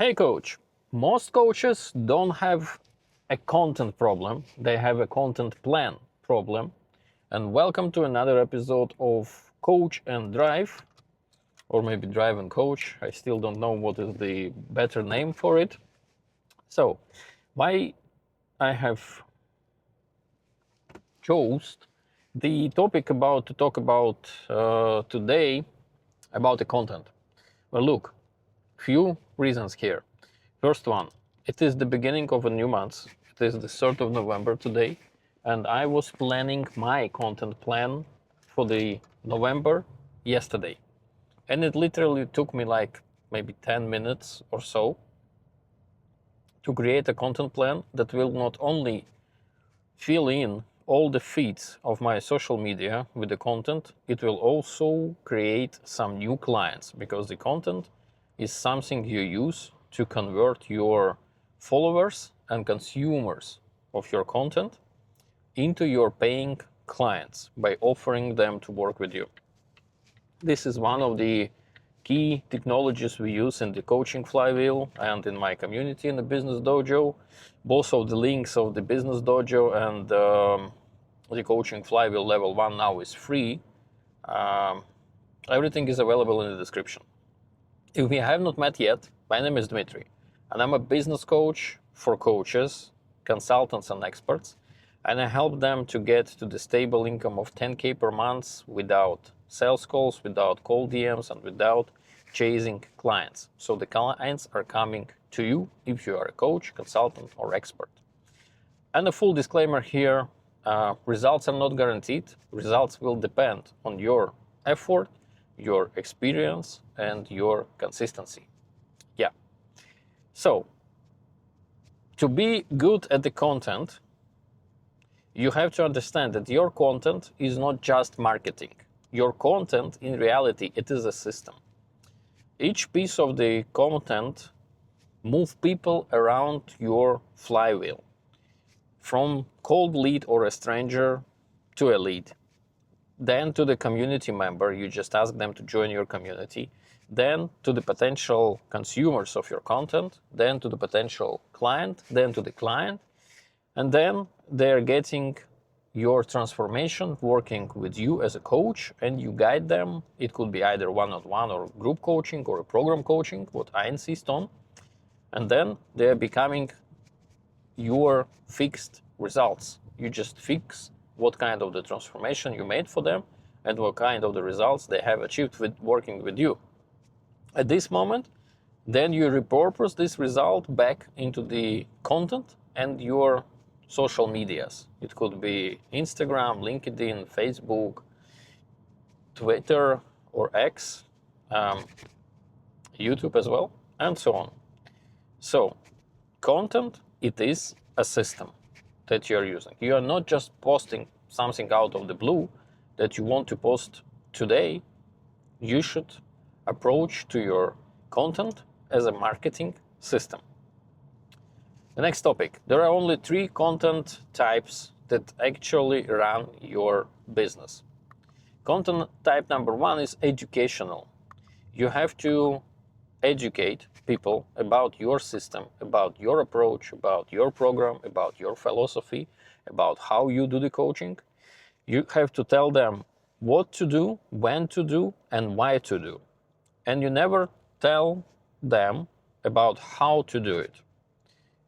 Hey coach, most coaches don't have a content problem, they have a content plan problem. And welcome to another episode of Coach and Drive, or maybe Drive and Coach. I still don't know what is the better name for it. So, why I have chose the topic to talk about today about the content. Well, look, few reasons here. First one, it is the beginning of a new month. It is the 3rd of November today, and I was planning my content plan for the November yesterday. And it literally took me like maybe 10 minutes or so to create a content plan that will not only fill in all the feeds of my social media with the content, it will also create some new clients, because the content is something you use to convert your followers and consumers of your content into your paying clients by offering them to work with you. This is one of the key technologies we use in the Coaching Flywheel and in my community in the Business Dojo. Both of the links of the Business Dojo and the Coaching Flywheel Level 1 now is free. Everything is available in the description. If we have not met yet, my name is Dmitry, and I'm a business coach for coaches, consultants, and experts, and I help them to get to the stable income of 10K per month without sales calls, without cold DMs, and without chasing clients. So the clients are coming to you if you are a coach, consultant, or expert. And a full disclaimer here, results are not guaranteed. Results will depend on your effort, your experience, and your consistency. Yeah. So, to be good at the content, you have to understand that your content is not just marketing. Your content, in reality, it is a system. Each piece of the content moves people around your flywheel, from cold lead or a stranger to a lead, then to the community member, you just ask them to join your community, then to the potential consumers of your content, then to the potential client, then to the client, and then they're getting your transformation working with you as a coach, and you guide them. It could be either one-on-one or group coaching or program coaching, what I insist on, and then they're becoming your fixed results. You just fix what kind of the transformation you made for them and what kind of the results they have achieved with working with you. At this moment, then you repurpose this result back into the content and your social medias. It could be Instagram, LinkedIn, Facebook, Twitter or X, YouTube as well, and so on. So, content, it is a system that you're using. You are not just posting something out of the blue that you want to post today. You should approach to your content as a marketing system. The next topic. There are only 3 content types that actually run your business. Content type number 1 is educational. You have to educate people about your system, about your approach, about your program, about your philosophy, about how you do the coaching. You have to tell them what to do, when to do, and why to do. And you never tell them about how to do it.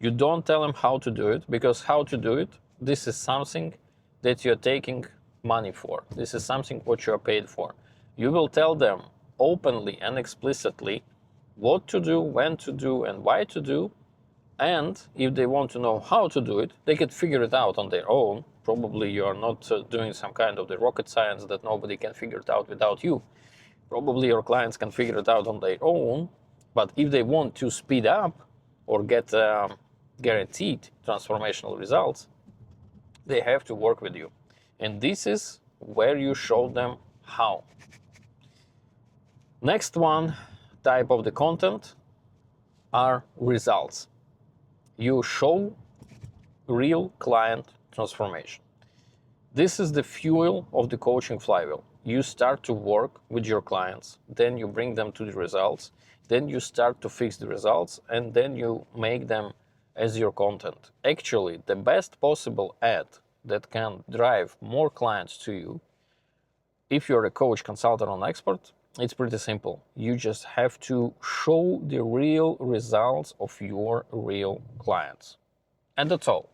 You don't tell them how to do it, because how to do it, this is something that you're taking money for. This is something what you're paid for. You will tell them openly and explicitly what to do, when to do, and why to do. And if they want to know how to do it, they can figure it out on their own. Probably you are not doing some kind of the rocket science that nobody can figure it out without you. Probably your clients can figure it out on their own. But if they want to speed up or get guaranteed transformational results, they have to work with you. And this is where you show them how. Next one type of the content are results. You show real client transformation. This is the fuel of the coaching flywheel. You start to work with your clients, then you bring them to the results. then you start to fix the results, and then you make them as your content. Actually, the best possible ad that can drive more clients to you, if you're a coach, consultant, or an expert, it's pretty simple. You just have to show the real results of your real clients. And that's all.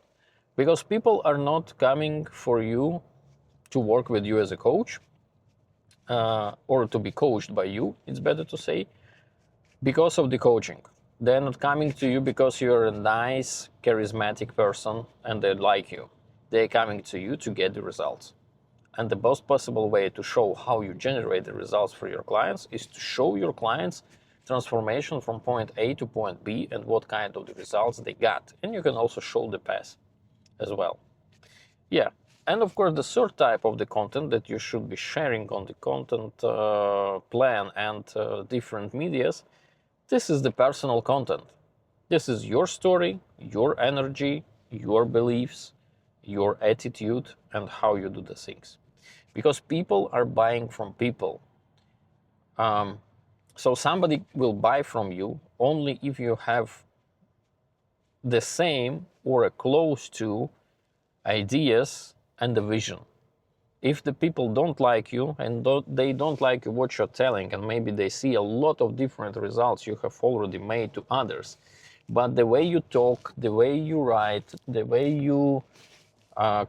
Because people are not coming for you to work with you as a coach, or to be coached by you, it's better to say, because of the coaching. They're not coming to you because you're a nice, charismatic person and they like you. They're coming to you to get the results. And the best possible way to show how you generate the results for your clients is to show your clients transformation from point A to point B and what kind of the results they got. And you can also show the path as well. Yeah, and of course the third type of the content that you should be sharing on the content plan and different medias, this is the personal content. This is your story, your energy, your beliefs, your attitude, and how you do the things. Because people are buying from people. So somebody will buy from you only if you have the same or a close to ideas and the vision. If the people don't like you and they don't like what you're telling, and maybe they see a lot of different results you have already made to others, but the way you talk, the way you write, the way you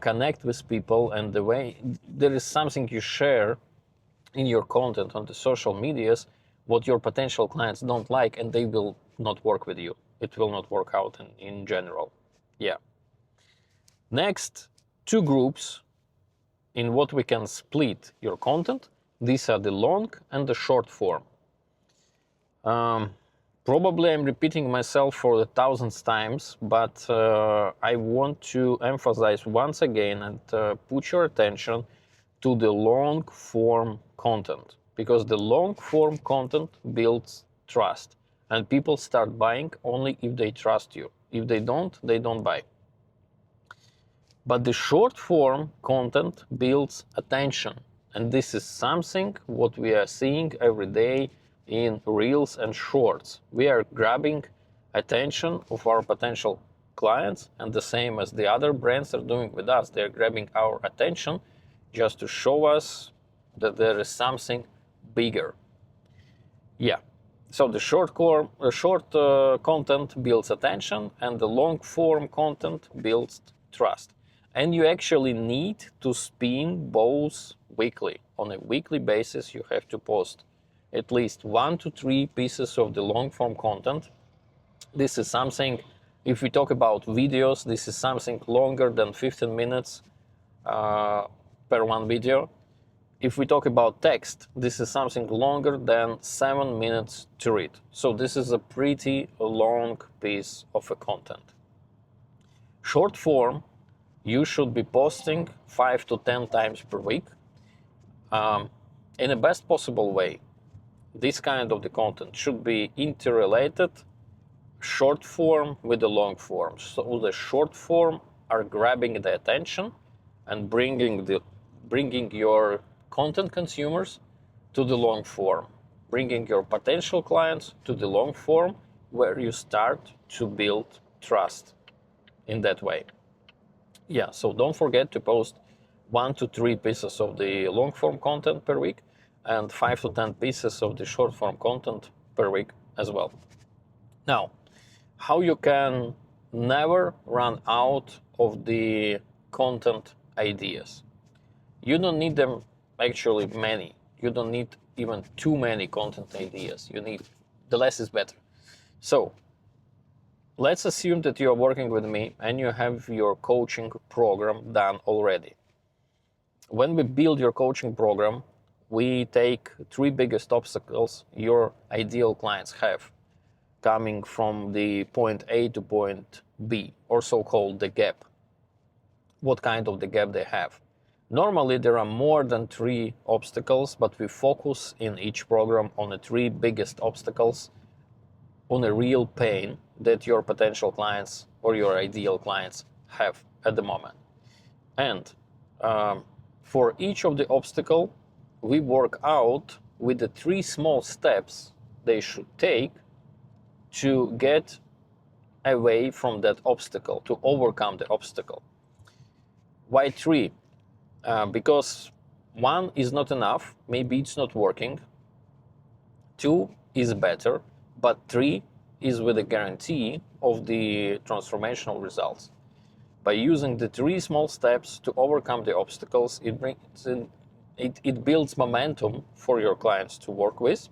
connect with people, and the way there is something you share in your content on the social medias, what your potential clients don't like, and they will not work with you. It will not work out in general. Yeah. Next, two groups in what we can split your content. These are the long and the short form. Probably I'm repeating myself for the thousandth times, but I want to emphasize once again and put your attention to the long form content, because the long form content builds trust, and people start buying only if they trust you. If they don't buy. But the short form content builds attention, and this is something what we are seeing every day in Reels and Shorts. We are grabbing attention of our potential clients, and the same as the other brands are doing with us. They're grabbing our attention just to show us that there is something bigger. Yeah. So the short content builds attention, and the long form content builds trust. And you actually need to spin both weekly. On a weekly basis, you have to post at least 1 to 3 pieces of the long form content. This is something, if we talk about videos, this is something longer than 15 minutes per one video. If we talk about text, this is something longer than 7 minutes to read. So this is a pretty long piece of a content. Short form, you should be posting 5 to 10 times per week in the best possible way. This kind of the content should be interrelated, short form with the long form. So the short form are grabbing the attention and bringing your content consumers to the long form, bringing your potential clients to the long form, where you start to build trust in that way. Yeah, so don't forget to post 1 to 3 pieces of the long form content per week and 5 to 10 pieces of the short form content per week as well. Now, how you can never run out of the content ideas. You don't need them actually many. You don't need even too many content ideas. You need, the less is better. So let's assume that you are working with me and you have your coaching program done already. When we build your coaching program, we take 3 biggest obstacles your ideal clients have coming from the point A to point B, or so-called the gap. What kind of the gap they have. Normally there are more than 3 obstacles, but we focus in each program on the 3 biggest obstacles, on a real pain that your potential clients or your ideal clients have at the moment. And for each of the obstacle, we work out with the 3 small steps they should take to get away from that obstacle, to overcome the obstacle. Why 3? Because 1 is not enough, maybe it's not working. 2 is better, but 3 is with a guarantee of the transformational results. By using the 3 small steps to overcome the obstacles, it builds momentum for your clients to work with.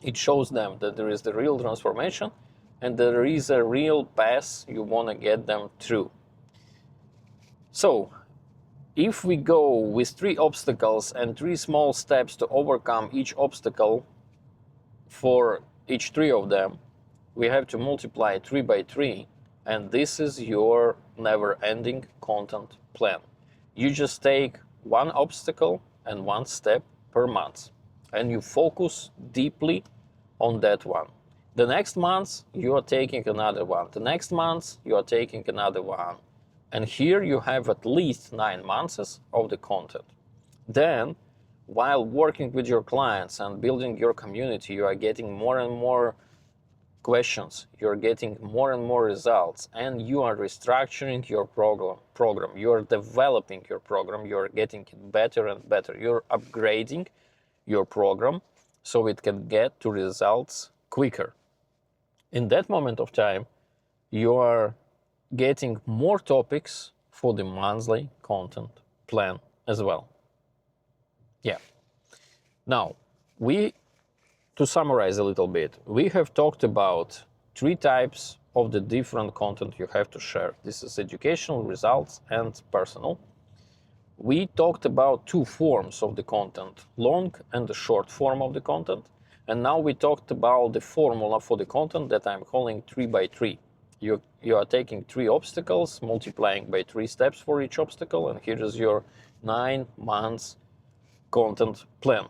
It shows them that there is the real transformation and there is a real path you want to get them through. So, if we go with 3 obstacles and 3 small steps to overcome each obstacle for each 3 of them, we have to multiply 3 by 3, and this is your never-ending content plan. You just take 1 obstacle and 1 step per month, and you focus deeply on that one. The next month, you are taking another one. The next month, you are taking another one. And here you have at least 9 months of the content. Then, while working with your clients and building your community, you are getting more and more questions, you're getting more and more results, and you are restructuring your program. You are developing your program, you are getting it better and better. You're upgrading your program so it can get to results quicker. In that moment of time, you are getting more topics for the monthly content plan as well. Yeah. Now, to summarize a little bit, we have talked about 3 types of the different content you have to share. This is educational, results, and personal. We talked about 2 forms of the content, long and the short form of the content. And now we talked about the formula for the content that I'm calling 3 by 3. You are taking 3 obstacles, multiplying by 3 steps for each obstacle, and here is your 9 months content plan.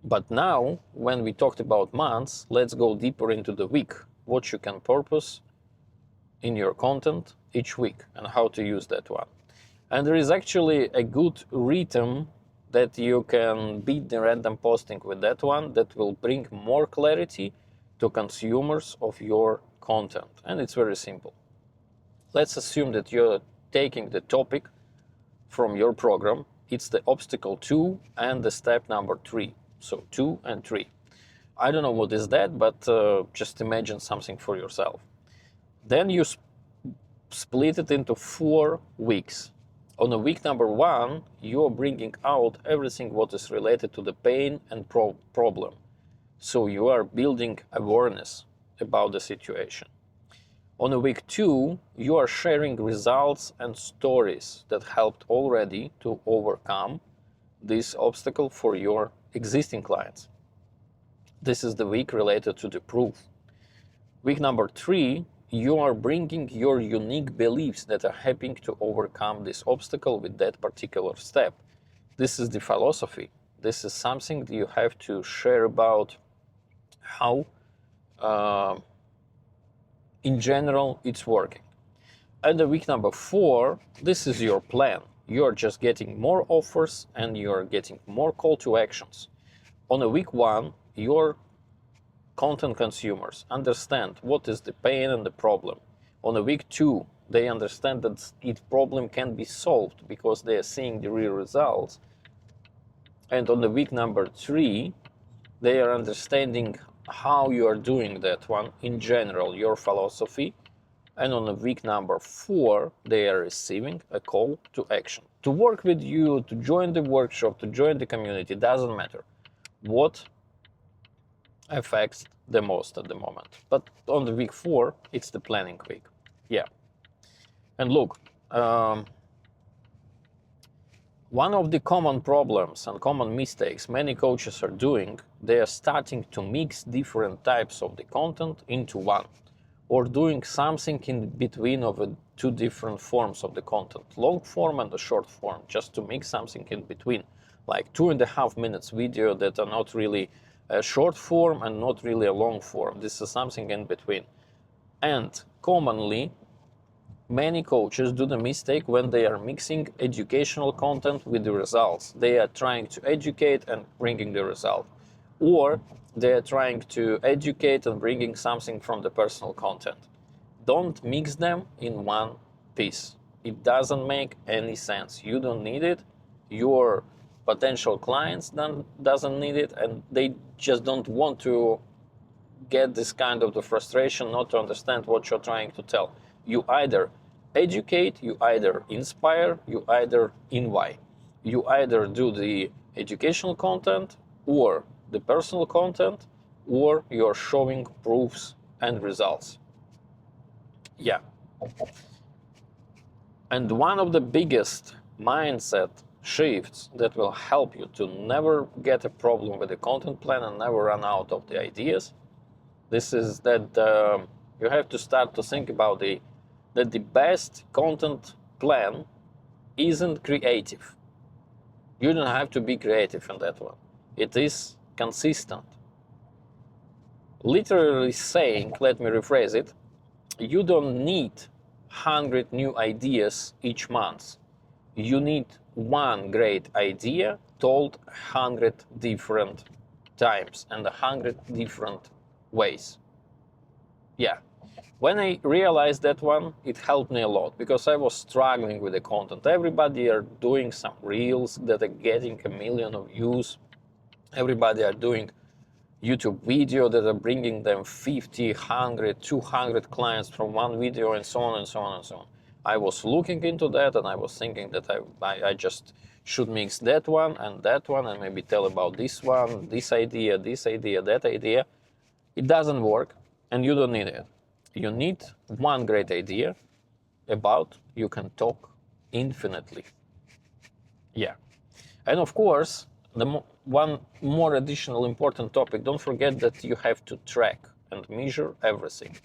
But now, when we talked about months, let's go deeper into the week, what you can purpose in your content each week and how to use that one. And there is actually a good rhythm that you can beat the random posting with that one that will bring more clarity to consumers of your content. And it's very simple. Let's assume that you're taking the topic from your program. It's the obstacle 2 and the step number 3. So 2 and 3. I don't know what is that, but just imagine something for yourself. Then you split it into 4 weeks. On the week number 1, you are bringing out everything what is related to the pain and problem. So you are building awareness about the situation. On the week 2, you are sharing results and stories that helped already to overcome this obstacle for your existing clients. This is the week related to the proof. Week number 3, you are bringing your unique beliefs that are helping to overcome this obstacle with that particular step. This is the philosophy. This is something that you have to share about how, in general, it's working. And the week number 4, this is your plan. You're just getting more offers and you're getting more call to actions. On the week 1, your content consumers understand what is the pain and the problem. On the week 2, they understand that each problem can be solved because they are seeing the real results. And on the week number 3, they are understanding how you are doing that one in general, your philosophy. And on the week number 4, they are receiving a call to action. To work with you, to join the workshop, to join the community, doesn't matter what affects the most at the moment. But on the week 4, it's the planning week. Yeah. And look, one of the common problems and common mistakes many coaches are doing, they are starting to mix different types of the content into one, or doing something in between of 2 different forms of the content, long form and the short form, just to mix something in between, like 2.5 minutes video that are not really a short form and not really a long form. This is something in between. And commonly, many coaches do the mistake when they are mixing educational content with the results. They are trying to educate and bringing the result. Or they are trying to educate and bringing something from the personal content. Don't mix them in one piece. It doesn't make any sense. You don't need it. Your potential clients doesn't need it, and they just don't want to get this kind of the frustration not to understand what you're trying to tell. You either educate, you either inspire, you either invite. You either do the educational content or the personal content, or you're showing proofs and results. Yeah. And one of the biggest mindset shifts that will help you to never get a problem with the content plan and never run out of the ideas, this is that you have to start to think about that the best content plan isn't creative. You don't have to be creative in that one. It is consistent. Literally saying, let me rephrase it, you don't need 100 new ideas each month. You need one great idea told 100 different times and 100 different ways. Yeah. When I realized that one, it helped me a lot because I was struggling with the content. Everybody are doing some reels that are getting 1 million of views. Everybody are doing YouTube video that are bringing them 50, 100, 200 clients from one video, and so on and so on and so on. I was looking into that and I was thinking that I just should mix that one and maybe tell about this one, this idea, that idea. It doesn't work and you don't need it. You need one great idea about you can talk infinitely. Yeah. And of course, one more additional important topic, don't forget that you have to track and measure everything.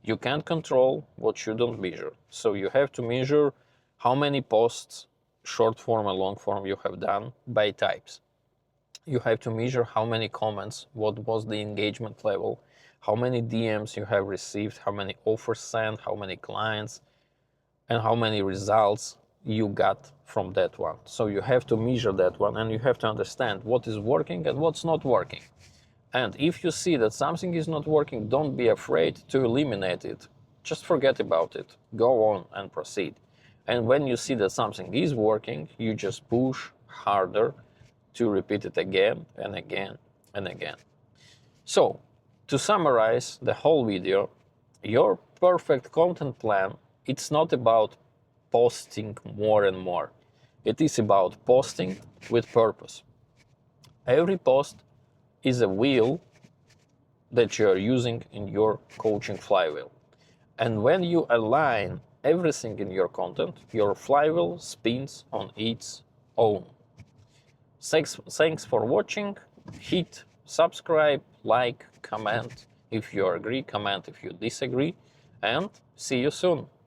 You can't control what you don't measure. So you have to measure how many posts, short form and long form, you have done by types. You have to measure how many comments, what was the engagement level, how many DMs you have received, how many offers sent, how many clients, and how many results you got from that one. So you have to measure that one and you have to understand what is working and what's not working. And if you see that something is not working, don't be afraid to eliminate it. Just forget about it. Go on and proceed. And when you see that something is working, you just push harder to repeat it again and again and again. So, to summarize the whole video, your perfect content plan, it's not about posting more and more. It is about posting with purpose. Every post is a wheel that you are using in your coaching flywheel. And when you align everything in your content, your flywheel spins on its own. Thanks for watching. Hit subscribe, like, comment if you agree, comment if you disagree, and see you soon.